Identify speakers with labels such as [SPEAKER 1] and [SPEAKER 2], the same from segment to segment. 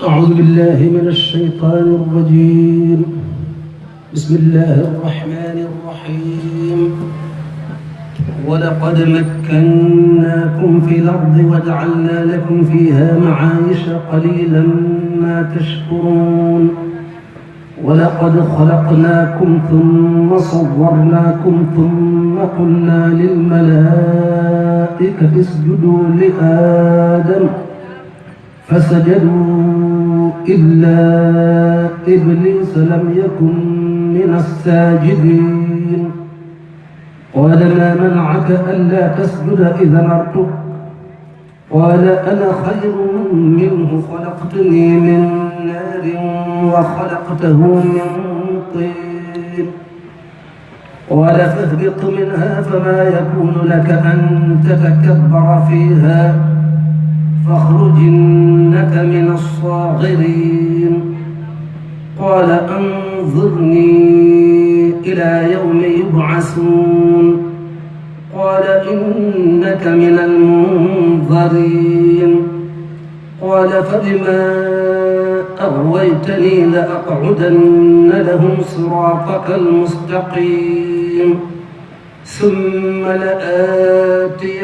[SPEAKER 1] أعوذ بالله من الشيطان الرجيم. بسم الله الرحمن الرحيم. ولقد مكناكم في الأرض وجعلنا لكم فيها معايش قليلا ما تشكرون. ولقد خلقناكم ثم صورناكم ثم قلنا للملائكة اسجدوا لآدم فسجدوا إلا إبليس لم يكن من الساجدين. قال ما منعك ألا تسجد إذا أمرتك؟ قال أنا خير منه خلقتني من نار وخلقته من طين. قال فاهبط منها فما يكون لك أن تتكبر فيها فاخرج إنك من الصاغرين. قال أنظرني إلى يوم يبعثون. قال إنك من المنظرين. قال فبما أغويتني لأقعدن لهم صراطك المستقيم ثم لآتينهم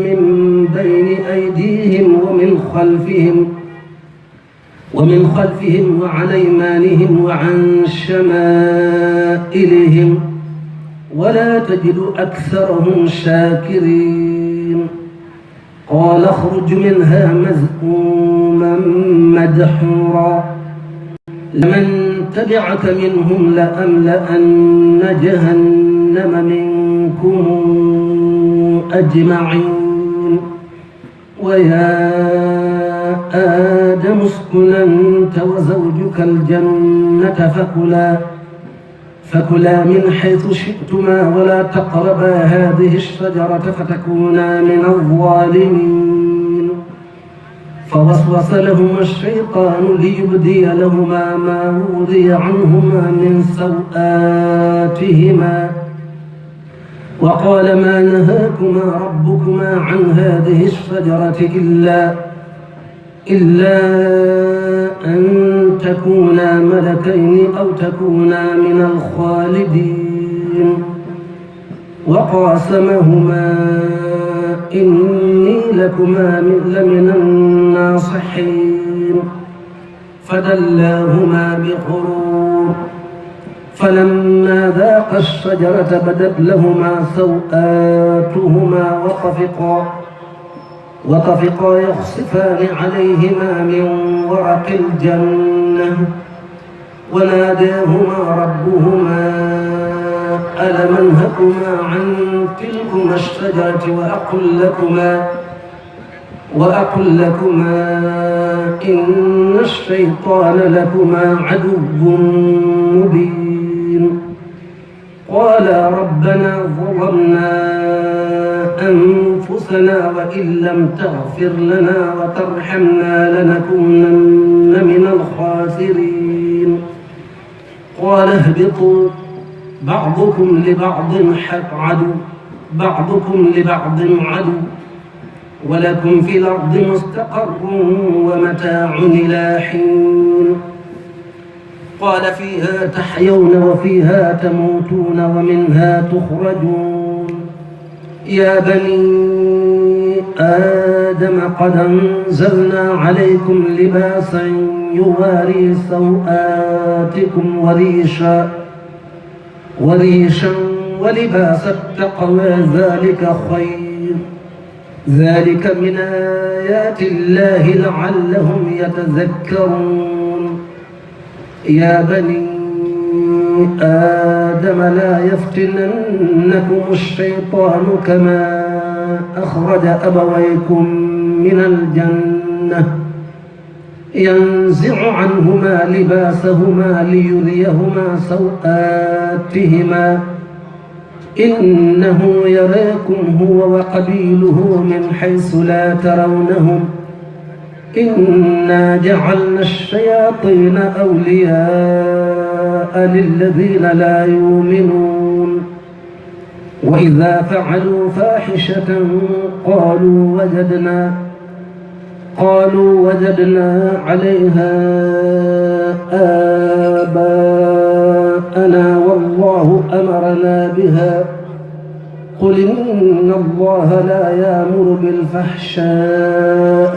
[SPEAKER 1] من بين أيديهم ومن خلفهم وعن أيمانهم وعن شمائلهم ولا تجد أكثرهم شاكرين. قال اخرج منها مذءوما مدحورا لمن تبعك منهم لأملأن جهنم منكم أجمعين. ويا آدم اسكن أنت وزوجك الجنة فكلا من حيث شئتما ولا تقربا هذه الشجرة فتكونا من الظالمين. فوسوس لهما الشيطان ليبدي لهما ما وري عنهما من سوآتهما وقال ما نهاكما ربكما عن هذه الشجرة إلا أن تكونا ملكين أو تكونا من الخالدين. وقاسمهما إني لكما لمن الناصحين فدلاهما بغرور. فلما ذاقا الشجرة بدت لهما سوآتهما وطفقا يخصفان عليهما من ورق الجنة وناداهما ربهما ألم أنهكما عن تلكما الشجرة وأقل لكما إن الشيطان لكما عدو مبين. قالا ربنا ظلمنا أنفسنا وإن لم تغفر لنا وترحمنا لنكونن من الخاسرين. قال اهبطوا بعضكم لبعض عدو ولكم في الأرض مستقر ومتاع إلى حين. قال فيها تحيون وفيها تموتون ومنها تخرجون. يا بني آدم قد أنزلنا عليكم لباسا يواري سوآتكم وريشا ولباس التقوى ذلك خير. ذلك من آيات الله لعلهم يتذكرون. يا بني آدم لا يفتننكم الشيطان كما أخرج أبويكم من الجنة ينزع عنهما لباسهما ليريهما سوآتهما إنه يراكم هو وقبيله من حيث لا ترونهم إنا جعلنا الشياطين أولياء للذين لا يؤمنون. وإذا فعلوا فاحشة قالوا قالوا وجدنا عليها آباءنا والله أمرنا بها قل إن الله لا يأمر بالفحشاء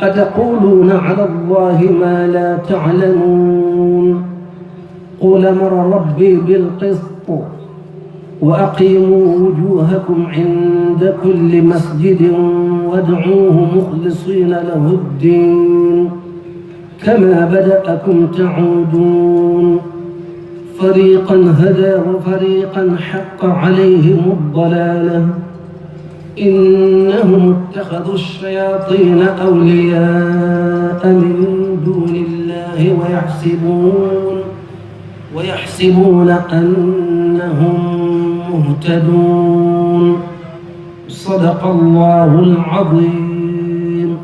[SPEAKER 1] أتقولون على الله ما لا تعلمون قل أمر ربي بالقسط وأقيموا وجوهكم عند كل مسجد وادعوه مخلصين له الدين كما بدأكم تعودون فريقا هدى وفريقا حق عليهم الضلالة إنهم اتخذوا الشياطين أولياء من دون الله ويحسبون أنهم مهتدون صدق الله العظيم.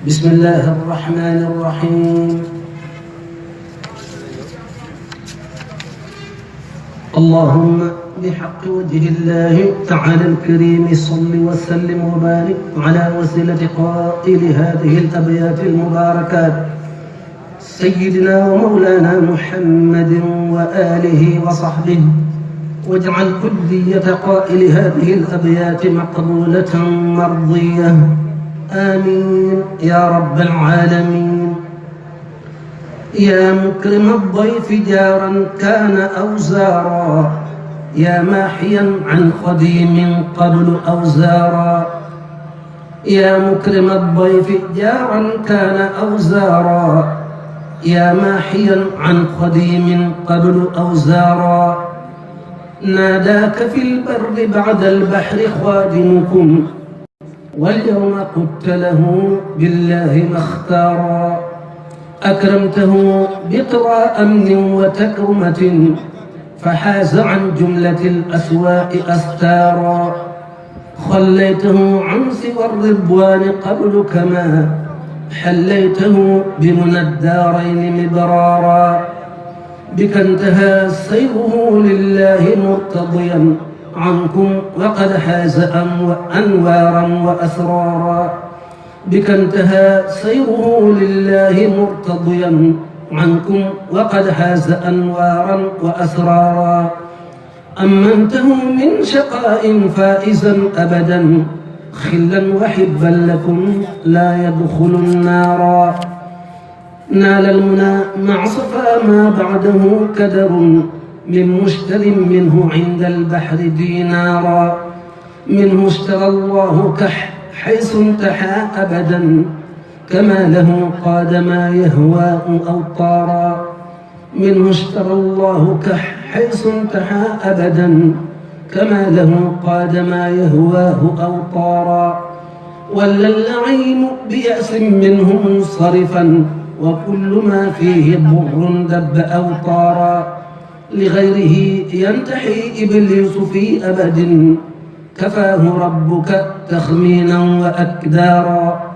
[SPEAKER 1] بسم الله الرحمن الرحيم. اللهم بحق وجه الله تعالى الكريم صل وسلم وبارك على وسيلة قائل هذه الأبيات المباركات سيدنا ومولانا محمد وآله وصحبه واجعل كلية قائل هذه الأبيات مقبولة مرضية آمين يا رب العالمين. يا مكرم الضيف جارا كان أو زارا يا ماحيا عن قديم قبل أو زارا يا مكرم الضيف جارا كان أو زارا يا ماحيا عن قديم قبل أو زارا ناداك في البر بعد البحر خادمكم واليوم قلت له بالله ما اختارا أكرمته بقرى أمن وتكرمة فحاز عن جملة الأسواق أستارا خليته عن سوى الرضوان قبل كما حليته بمنى الدارين مبرارا بك انتهى سيره لله مرتضيا عنكم وقد حاز أنوارا وأسرارا بك انتهى سيره لله مرتضيا عنكم وقد حاز أنوارا وأسرارا أمنته من شقاء فائزا أبدا خلا وحبا لكم لا يدخل النارا نال المنى مع صفا ما بعده كدر من مشتر منه عند البحر دينارا منه اشترى الله حيث انتحى أبدا كما له قاد ما يهواه أوطارا منه اشترى الله حيث انتحى أبدا كما له قاد ما يهواه أوطارا ولا اللعين بيأس منه منصرفا وكل ما فيه ضر دب أوطارا لغيره ينتحي إبليس في أبد كفاه ربك تخمينا وأكدارا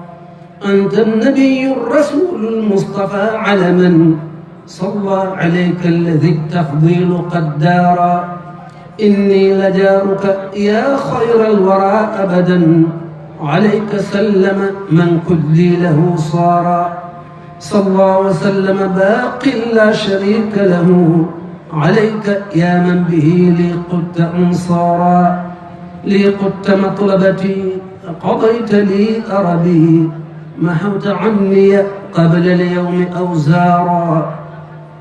[SPEAKER 1] أنت النبي الرسول المصطفى علما صلى عليك الذي التفضيل قد دارا إني لجارك يا خير الورى أبدا عليك سلم من كلي له صارا صلى وسلم باق لا شريك له عليك يا من به لي قدت أنصارا لي قدت مطلبتي قضيت لي أربي محوت عني قبل اليوم أوزارا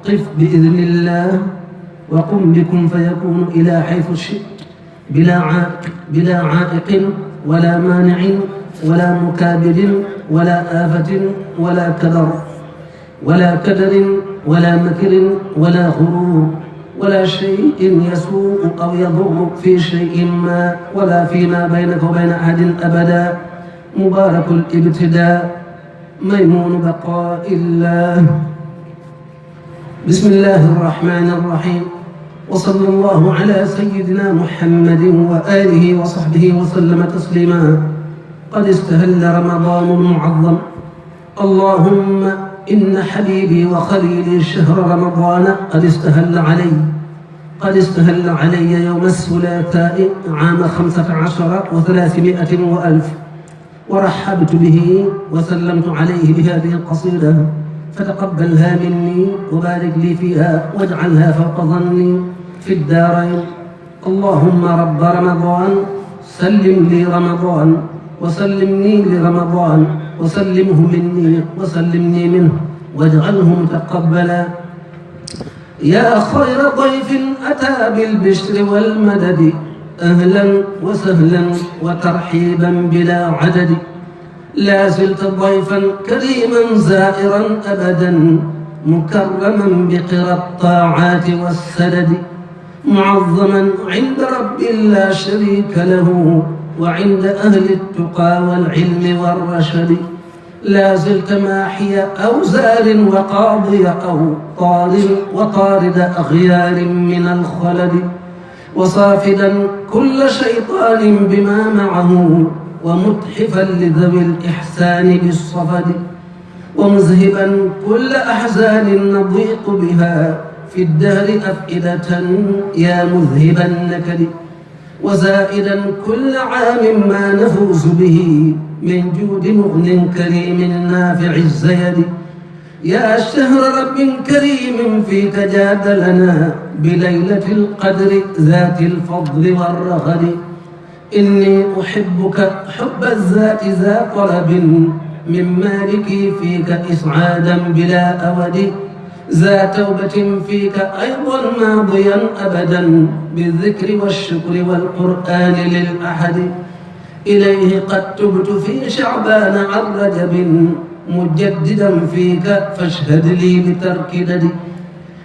[SPEAKER 1] قف بإذن الله وقم بكم فيكون إلى حيث شئت بلا عائق ولا مانع ولا مكابد ولا آفة ولا كدر ولا مكر ولا غرور ولا شيء يسوء أو يضر في شيء ما ولا فيما بينك وبين أحد أبدا مبارك الابتداء ميمون بقاء الله. بسم الله الرحمن الرحيم وصلى الله على سيدنا محمد وآله وصحبه وسلم تسليما. قد استهل رمضان المعظم اللهم إن حبيبي وخليلي شهر رمضان قد استهل علي يوم الثلاثاء عام 15 و300 وألف، ورحبت به وسلمت عليه بهذه القصيدة، فتقبلها مني وبارك لي فيها واجعلها فوق ظني في الدارين. اللهم رب رمضان سلم لي رمضان وسلمني لرمضان وسلمه مني وسلمني منه واجعله متقبلا. يا خير ضيف أتى بالبشر والمدد، أهلا وسهلا وترحيبا بلا عدد. لا زلت ضيفا كريما زائرا أبدا، مكرما بقرى الطاعات والسدد، معظما عند رب لا شريك له وعند أهل التقى والعلم والرشد. لا زلت ماحي أوزار وقاضي وطارد أغيار من الخلد، وصافدا كل شيطان بما معه، ومتحفا لذوي الإحسان بالصفد، ومذهبا كل أحزان نضيق بها في الدهر أفئدة يا مذهب النكد، وزائدا كل عام ما نفوز به من جود مغن كريم نافع الزيد. يا شهر رب كريم فيك جاد لنا بليلة القدر ذات الفضل والرغد. إني أحبك حب الذات ذا طلب، من مالكي فيك إسعادا بلا أود، ذا توبة فيك أيضا ماضيا أبدا بالذكر والشكر والقرآن للأحد. إليه قد تبت في شعبان عن رجب، مجددا فيك فاشهد لي بترك دد.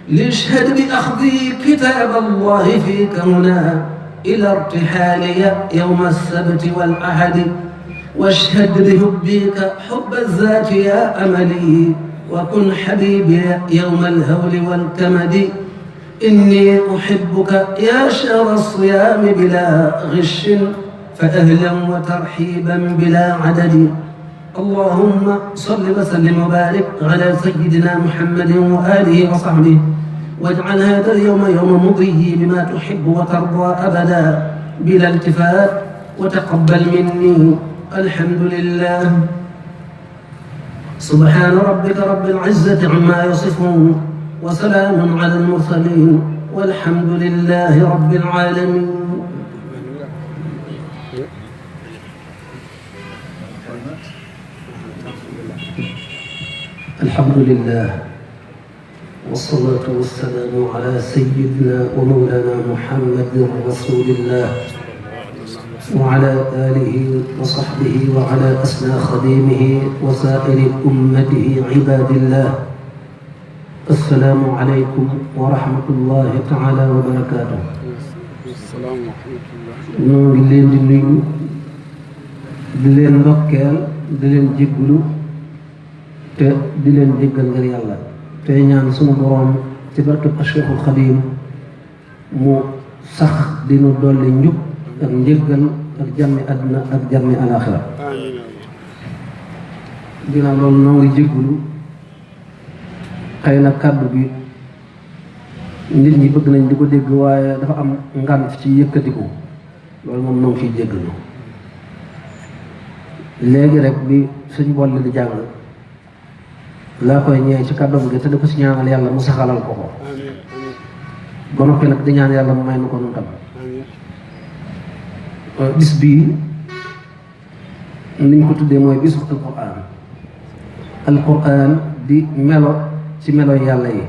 [SPEAKER 1] لاشهد بأخذي كتاب الله فيك هنا إلى ارتحالي يوم السبت والأحد، واشهد بحبك حب الذات يا أملي، وكن حبيبي يوم الهول والكمد. إني أحبك يا شهر الصيام بلا غش، فأهلا وترحيبا بلا عدد. اللهم صل وسلم وبارك على سيدنا محمد وآله وصحبه، واجعل هذا اليوم يوم مضي بما تحب وترضى أبدا بلا التفات، وتقبل مني. الحمد لله. سبحان ربك رب العزة عما يصفون، وسلام على المرسلين، والحمد لله رب العالمين. الحمد لله والصلاة والسلام على سيدنا ومولانا محمد رسول الله وعلى آله وصحبه وعلى أسنى خديمه وسائر أمته عباد الله. السلام عليكم ورحمة الله تعالى وبركاته. السلام ورحمة الله. نoo ngi leen di nuyu, di leen ndokkeel, di leen jéggalu te di leen jéggal ngir yàlla, te ñaan sunu boroom ci barkeb Cheikhul Xadim mu sax di nu dolli njub ak njéggal ak jàmmi àdduna ak jàmmi alaaxira. ginnaaw loolu noo ngi jéggalu, xëy na kàddu bi nit ñi bëgg nañ di ko dégg waaye dafa am ngànt ci yëkkatiku, loolu moom noo ngi ciy jéggalu. léegi rek bi suñ boole di jàng laa koy ñëwee ci kàddoom gi te di ko si ñaanal yàlla mu saxalal ko ko ba noppi nag di ñaan yàlla mu may nu ko nu tam. bis bii niñ ko tuddee mooy bisu alquran di melo ci melo yàlla yi,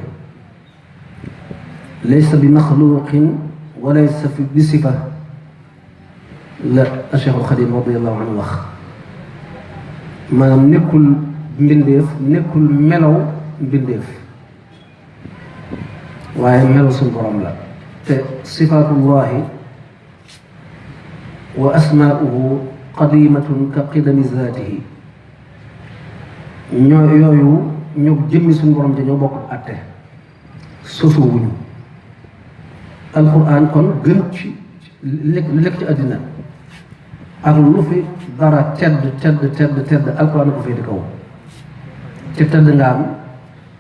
[SPEAKER 1] laysa bi maxluqin wa laysa bi sifa la Cheikhul Xadim radiyallahu anhu wax. maanaam nekkul mbindeef, nekkul melow mbindeef, waaye melo suñu borom la. te sifaatullahi wa asmaa'uhu qadimatun ka qidami zaatihi, yooyu ñoo jëmmi suñu borom ja ñoo bokk atte, sosuwuñu. alquran kon gën ci lekk ci àddina ak lu fi dara tedd alquran ko fay di kaw. te tedd nga am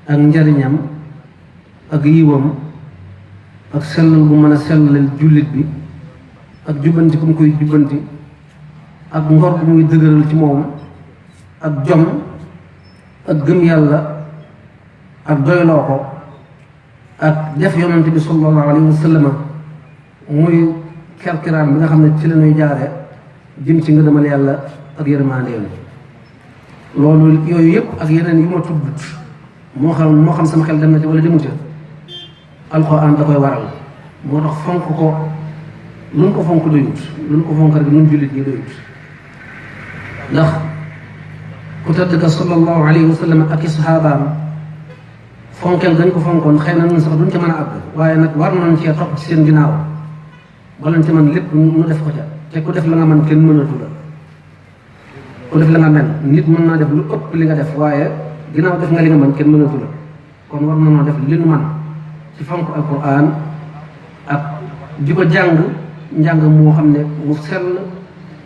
[SPEAKER 1] ak njariñam ak yiwam ak sellal bu mën a sellalal jullit bi ak jubbanti ku mu koy jubbanti ak ngor bu muy dëgëral ci moom ak jom ak gëm yàlla ak doyloo ko ak def yonante bi sallallahu alayhi wa sallam muy kerkiraan bi nga xam ne ci la ñuy jaare jëm ci ngërëmal yàlla ak yërmandeem loolu yooyu yëpp ak yeneen yu ma tuddut moo xam sama xel dem na ci wala demu ci alxuraan da koy waral moo tax fonk ko luñ ko fonk doyut luñ ko fonk rek ñun jullit ñi doyut ndax ku tëdd ka sallallahu alayhi wa sallam ak i saxaabaam fonkeel dañ ko fonkoon xëy na ñun sax duñ ca mën a àgg waaye nag war nañ cee topp ci seen ginnaaw balañ ci man lépp ñu def ko ca te ku def la nga man kenn mënatu la ku def la nga mel nit mën naa def lu ëpp li nga def waaye ginnaaw def nga li nga man kenn mënatu la kon war nañoo def li nu man ci fonk alquran ak di ko njàng moo xam ne mu sell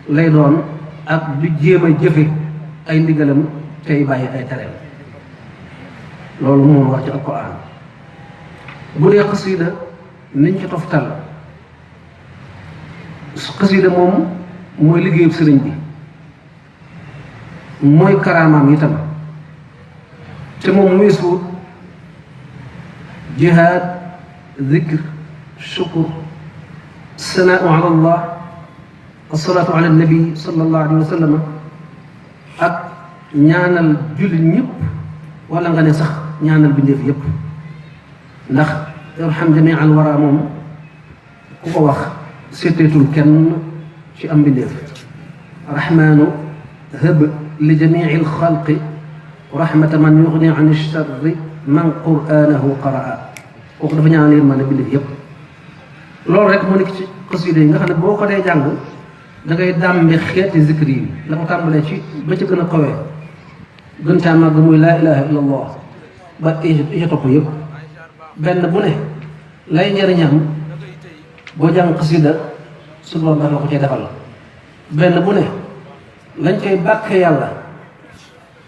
[SPEAKER 1] lay doon ak di jéem a jëfe ay ndigalam tey bàyyi ay tereem loolu moom wax ci alquran bu dee xasida niñ ci toftal xasida moom mooy liggéeyub sëriñ bi mooy karaamaam itam te moom muy suut jihaad zikr shukur sanaau ala allah asalaatu ala nabi sallallahu alayhi wa sallam ak ñaanal jullit ñëpp wala nga ne sax ñaanal bindeef yëpp ndax irham jamii al wara moom ku ko wax seeteetul kenn ci am bindeef rahmaanu hëb li jamii al xalqi rahmata man yugni an charri man qur'anahu qaraa kooku dafa ñaanal yërmande bindeef yëpp loolu rek moo nekk ci xasida yi nga xam ne boo ko dee jàng da ngay dàmbi xeeti zikri yi la ko tàmbalee ci ba ci gën a kawee gën caa màgg muy laa ilaha illa allah ba i ca topp yëpp benn bu ne lay njëriñam boo jàng xasida su borom dafa la ko cay defal benn bu ne lañ koy bàkke yàlla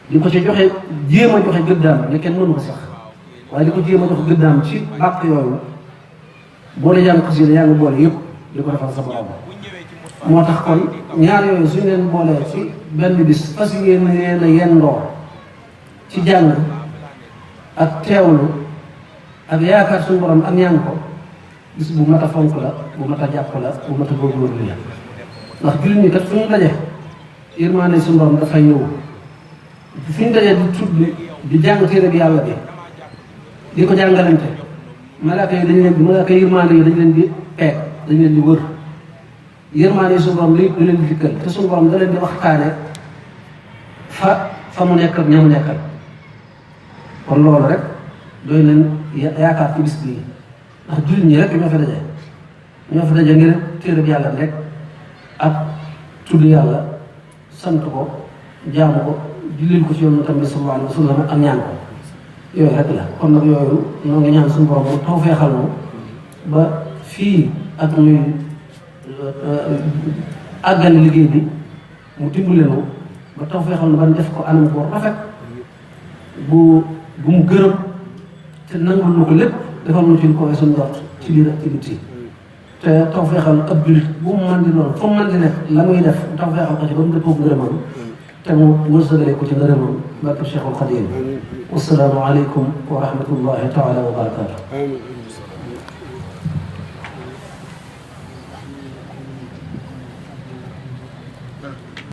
[SPEAKER 1] di ko ci joxe jéem a joxe gëddaam ne kenn mënu ko sax waaye di ko jéem a joxe gëddaam ci bàkk yooyu boo dee jàng xasida yaa ngi boole yëpp di ko defal sa borom moo tax kon ñaar yooyu suñu leen boolee ci benn bis fas yéene leen a yendoo ci jàng ak teewlu ak yaakaar suñu borom ak ñaan ko bis bu mat a fonk la bu mat a jàpp la bu mat a góorgóorlu la ndax jullit ñi kat fu ñu daje yërmaande suñu borom dafay ñëw fu ñu dajee di tudd di jàng téere bi yàlla bi di ko jàngalante malaaka yi dañu leen di malaaka yërmaande yi dañu leen di peeg dañu leen di wër yërmaande suñu borom li da leen di dikkal te suñu borom da leen di waxtaane fa mu nekk ak ña mu nekkal kon loolu rek doy leen yaakaar ci bis bii ndax jullit ñi rek ñoo fa daje ngir téere bi yàlla bi rek ak tudd yàlla sant ko jaamu ko jullil ko ci yoonu tamit sallallahu alayhi wa sallam ak ñaan ko yooyu rek la kon nag yooyu ñoo ngi ñaan suñu borom mu tawfeexal nu ba fii ak ñuy àggale liggéey bi mu dimbale nu ba tawfeexal nu ba def ko anam bu rafet bu mu gërëm te nangul nu ko lépp defal nu ci lu ko suñu njort ci biir ak ci biti te tawfeexal ab jullit bu mu mën di doon fu mu mën di nekk la muy def tawfeexal ko ci ba mu dëppoo ngërëmam te mu wërsëgale ko ci ngërëmam barke Cheikhul Khadim wassalaamu aleykum wa rahmatullahi taala wa barakaatu